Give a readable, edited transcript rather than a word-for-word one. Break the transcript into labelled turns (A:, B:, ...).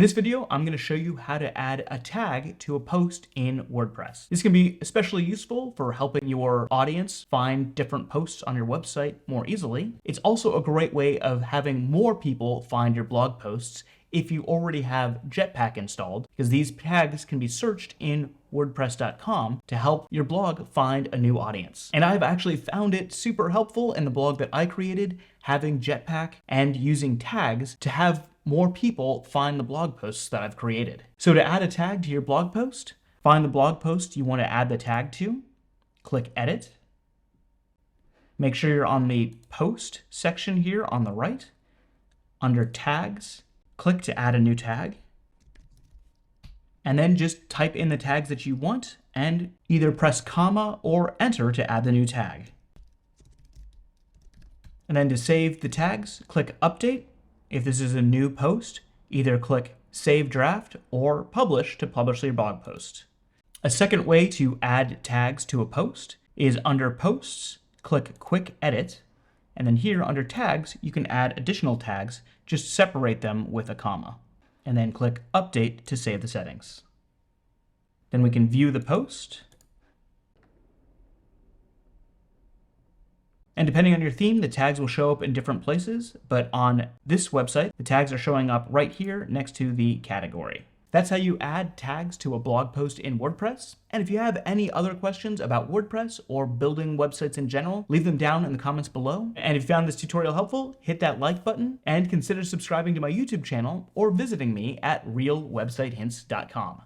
A: this video, I'm going to show you how to add a tag to a post in WordPress. This can be especially useful for helping your audience find different posts on your website more easily. It's also a great way of having more people find your blog posts if you already have Jetpack installed, because these tags can be searched in WordPress.com to help your blog find a new audience. And I've actually found it super helpful in the blog that I created, having Jetpack and using tags to have more people find the blog posts that I've created. So to add a tag to your blog post, find the blog post you want to add the tag to, click Edit. Make sure you're on the Post section here on the right. Under Tags, click to add a new tag. And then just type in the tags that you want and either press comma or enter to add the new tag. And then to save the tags, click Update. If this is a new post, either click Save Draft or Publish to publish your blog post. A second way to add tags to a post is under Posts, click Quick Edit. And then here under Tags, you can add additional tags, just separate them with a comma. And then click Update to save the settings. Then we can view the post. And depending on your theme, the tags will show up in different places, but on this website, the tags are showing up right here next to the category. That's how you add tags to a blog post in WordPress. And if you have any other questions about WordPress or building websites in general, leave them down in the comments below. And if you found this tutorial helpful, hit that like button and consider subscribing to my YouTube channel or visiting me at realwebsitehints.com.